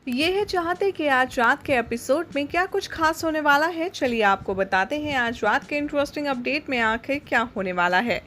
ये है चाहते कि आज रात के एपिसोड में क्या कुछ खास होने वाला है। चलिए आपको बताते हैं आज रात के इंटरेस्टिंग अपडेट में आखिर क्या होने वाला है।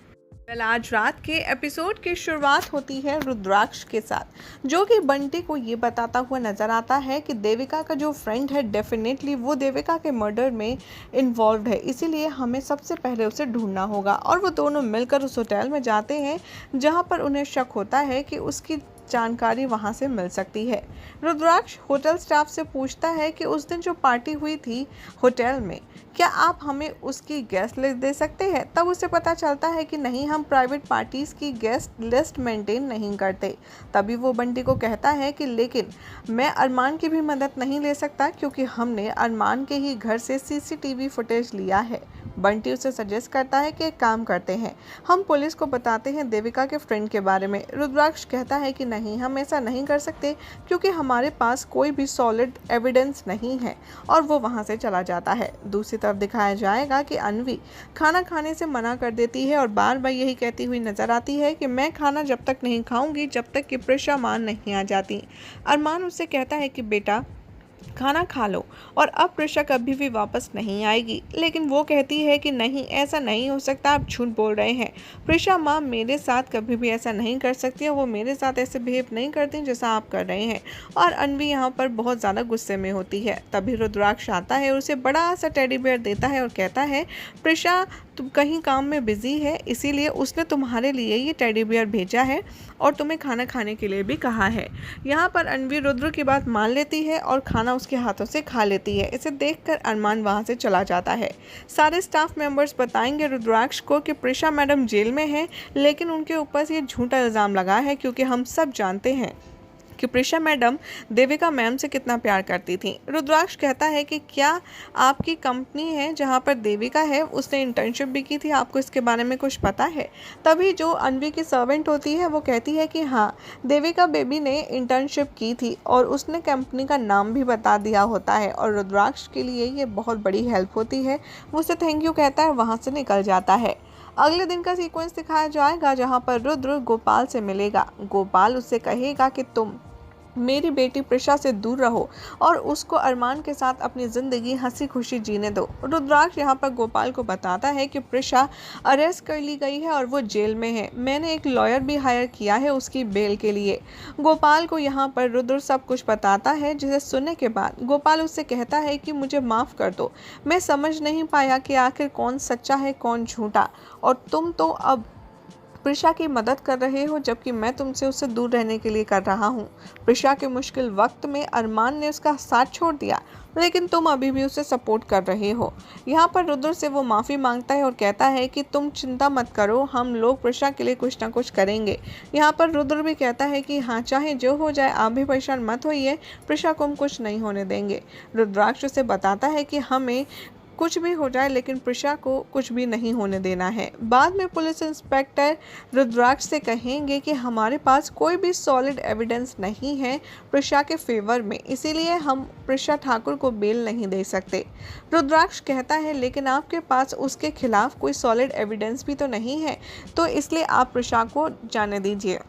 आज रात के एपिसोड की शुरुआत होती है रुद्राक्ष के साथ, जो कि बंटी को ये बताता हुआ नजर आता है कि देविका का जो फ्रेंड है डेफिनेटली वो देविका के मर्डर में इन्वॉल्व है, इसीलिए हमें सबसे पहले उसे ढूंढना होगा। और वो दोनों मिलकर उस होटल में जाते हैं जहां पर उन्हें शक होता है कि उसकी जानकारी वहां से मिल सकती है। रुद्राक्ष होटल स्टाफ से पूछता है कि उस दिन जो पार्टी हुई थी होटल में, क्या आप हमें उसकी गेस्ट लिस्ट दे सकते हैं। तब उसे पता चलता है कि नहीं, हम प्राइवेट पार्टीज की गेस्ट लिस्ट मेंटेन नहीं करते। तभी वो बंटी को कहता है कि लेकिन मैं अरमान की भी मदद नहीं ले सकता, क्योंकि हमने अरमान के ही घर से सीसीटीवी फुटेज लिया है। बंटी उसे सजेस्ट करता है कि एक काम करते हैं, हम पुलिस को बताते हैं देविका के फ्रेंड के बारे में। रुद्राक्ष कहता है कि नहीं, हम ऐसा नहीं कर सकते, क्योंकि हमारे पास कोई भी सॉलिड एविडेंस नहीं है। और वो वहाँ से चला जाता है। दूसरी तरफ दिखाया जाएगा कि अन्वी खाना खाने से मना कर देती है और बार बार यही कहती हुई नजर आती है कि मैं खाना जब तक नहीं खाऊंगी जब तक कि प्रिशा मान नहीं आ जाती। अरमान उससे कहता है कि बेटा खाना खा लो और अब प्रिशा कभी भी वापस नहीं आएगी, लेकिन वो कहती है कि नहीं, ऐसा नहीं हो सकता, आप झूठ बोल रहे हैं। प्रिशा माँ मेरे साथ कभी भी ऐसा नहीं कर सकती है, वो मेरे साथ ऐसे बिहेव नहीं करती जैसा आप कर रहे हैं। और अन्वी यहाँ पर बहुत ज़्यादा गुस्से में होती है। तभी रुद्राक्ष आता है, उसे बड़ा सा टेडी बेयर देता है और कहता है प्रिशा तुम कहीं काम में बिजी है, इसीलिए उसने तुम्हारे लिए ये टेडी बियर भेजा है और तुम्हें खाना खाने के लिए भी कहा है। यहाँ पर अन्वी रुद्र की बात मान लेती है और खाना उसके हाथों से खा लेती है। इसे देखकर अरमान वहाँ से चला जाता है। सारे स्टाफ मेंबर्स बताएंगे रुद्राक्ष को कि प्रिशा मैडम जेल में है, लेकिन उनके ऊपर ये झूठा इल्ज़ाम लगा है, क्योंकि हम सब जानते हैं कि प्रिशा मैडम देविका मैम से कितना प्यार करती थी। रुद्राक्ष कहता है कि क्या आपकी कंपनी है जहां पर देविका है, उसने इंटर्नशिप भी की थी, आपको इसके बारे में कुछ पता है। तभी जो अन्वी की सर्वेंट होती है वो कहती है कि हाँ, देविका बेबी ने इंटर्नशिप की थी और उसने कंपनी का नाम भी बता दिया होता है। और रुद्राक्ष के लिए ये बहुत बड़ी हेल्प होती है। वो उसे थैंक यू कहता है, वहाँ से निकल जाता है। अगले दिन का सीक्वेंस दिखाया जाएगा जहां पर रुद्र गोपाल से मिलेगा। गोपाल उससे कहेगा कि तुम मेरी बेटी प्रिशा से दूर रहो और उसको अरमान के साथ अपनी ज़िंदगी हंसी खुशी जीने दो। रुद्राक्ष यहाँ पर गोपाल को बताता है कि प्रिशा अरेस्ट कर ली गई है और वो जेल में है। मैंने एक लॉयर भी हायर किया है उसकी बेल के लिए। गोपाल को यहाँ पर रुद्र सब कुछ बताता है, जिसे सुनने के बाद गोपाल उससे कहता है कि मुझे माफ़ कर दो, मैं समझ नहीं पाया कि आखिर कौन सच्चा है कौन झूठा, और तुम तो अब प्रिशा की मदद कर रहे हो, जबकि मैं तुमसे उससे दूर रहने के लिए कर रहा हूँ। प्रिशा के मुश्किल वक्त में अरमान ने उसका साथ छोड़ दिया, लेकिन तुम अभी भी उसे सपोर्ट कर रहे हो। यहाँ पर रुद्र से वो माफ़ी मांगता है और कहता है कि तुम चिंता मत करो, हम लोग प्रिशा के लिए कुछ ना कुछ करेंगे। यहाँ पर रुद्र भी कहता है कि हाँ, चाहे जो हो जाए आप भी परेशान मत होइए, प्रिशा को हम कुछ नहीं होने देंगे। रुद्राक्ष उसे बताता है कि हमें कुछ भी हो जाए लेकिन प्रिशा को कुछ भी नहीं होने देना है। बाद में पुलिस इंस्पेक्टर रुद्राक्ष से कहेंगे कि हमारे पास कोई भी सॉलिड एविडेंस नहीं है प्रिशा के फेवर में, इसीलिए हम प्रिशा ठाकुर को बेल नहीं दे सकते। रुद्राक्ष कहता है लेकिन आपके पास उसके खिलाफ कोई सॉलिड एविडेंस भी तो नहीं है, तो इसलिए आप प्रिशा को जाने दीजिए।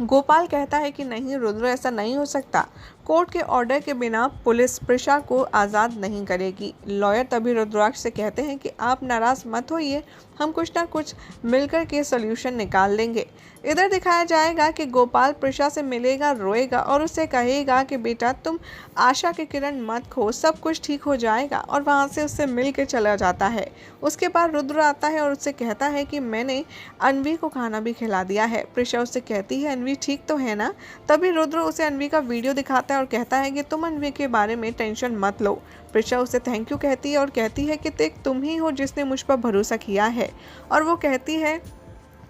गोपाल कहता है कि नहीं रुद्र, ऐसा नहीं हो सकता, कोर्ट के ऑर्डर के बिना पुलिस प्रिशा को आज़ाद नहीं करेगी। लॉयर तभी रुद्राक्ष से कहते हैं कि आप नाराज़ मत होइए, हम कुछ ना कुछ मिलकर के सोल्यूशन निकाल लेंगे। इधर दिखाया जाएगा कि गोपाल प्रिशा से मिलेगा, रोएगा और उससे कहेगा कि बेटा तुम आशा की किरण मत खो, सब कुछ ठीक हो जाएगा, और वहाँ से उससे मिल के चला जाता है। उसके बाद रुद्र आता है और उससे कहता है कि मैंने अन्वी को खाना भी खिला दिया है। प्रिशा उससे कहती है अन्वी ठीक तो है ना। तभी रुद्र उसे अन्वी का वीडियो दिखाता है और कहता है कि तुम अन्वी के बारे में टेंशन मत लो। प्रिशा उसे थैंक यू कहती है और कहती है कि देख तुम ही हो जिसने मुझ पर भरोसा किया है। और वो कहती है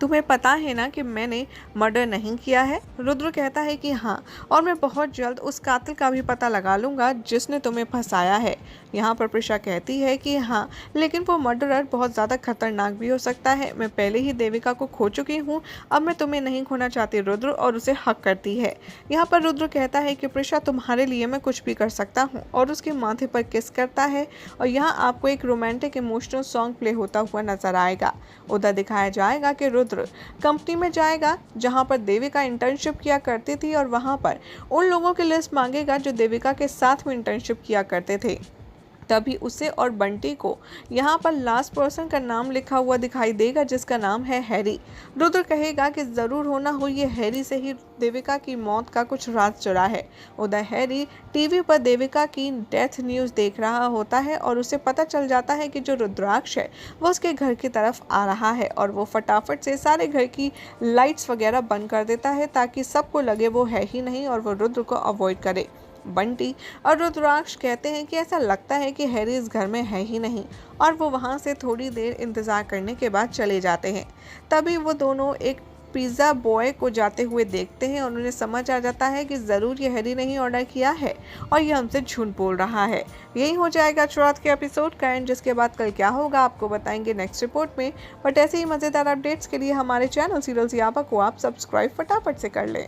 तुम्हें पता है ना कि मैंने मर्डर नहीं किया है। रुद्र कहता है कि हाँ, और मैं बहुत जल्द उस कातिल का भी पता लगा लूँगा जिसने तुम्हें फंसाया है। यहाँ पर प्रिशा कहती है कि हाँ, लेकिन वो मर्डरर बहुत ज़्यादा खतरनाक भी हो सकता है। मैं पहले ही देविका को खो चुकी हूँ, अब मैं तुम्हें नहीं खोना चाहती रुद्र, और उसे हक करती है। यहाँ पर रुद्र कहता है कि प्रिशा तुम्हारे लिए मैं कुछ भी कर सकता हूँ, और उसके माथे पर किस करता है। और यहाँ आपको एक रोमांटिक इमोशनल सॉन्ग प्ले होता हुआ नजर आएगा। उधर दिखाया जाएगा कि रुद्र रुद्र कंपनी में जाएगा जहां पर देविका इंटर्नशिप किया करती थी और वहां पर उन लोगों की लिस्ट मांगेगा जो देविका के साथ में इंटर्नशिप किया करते थे। तभी उसे और बंटी को यहाँ पर लास्ट पर्सन का नाम लिखा हुआ दिखाई देगा जिसका नाम है हैरी। रुद्र कहेगा कि ज़रूर होना हो ये हैरी से ही देविका की मौत का कुछ राज जुड़ा है। उधर हैरी टीवी पर देविका की डेथ न्यूज़ देख रहा होता है और उसे पता चल जाता है कि जो रुद्राक्ष है वो उसके घर की तरफ आ रहा है और वो फटाफट से सारे घर की लाइट्स वगैरह बंद कर देता है ताकि सबको लगे वो है ही नहीं और वो रुद्र को अवॉइड करे। बंटी और रुद्राक्ष कहते हैं कि ऐसा लगता है कि हैरी इस घर में है ही नहीं और वो वहाँ से थोड़ी देर इंतज़ार करने के बाद चले जाते हैं। तभी वो दोनों एक पिज़्ज़ा बॉय को जाते हुए देखते हैं और उन्हें समझ आ जाता है कि ज़रूर ये हैरी ने ही ऑर्डर किया है और ये हमसे झूठ बोल रहा है। यही हो जाएगा शुरुआत के एपिसोड का एंड, जिसके बाद कल क्या होगा आपको बताएंगे नेक्स्ट रिपोर्ट में। बट ऐसे ही मज़ेदार अपडेट्स के लिए हमारे चैनल सीरियल ज़ियापा को आप सब्सक्राइब फटाफट से कर लें।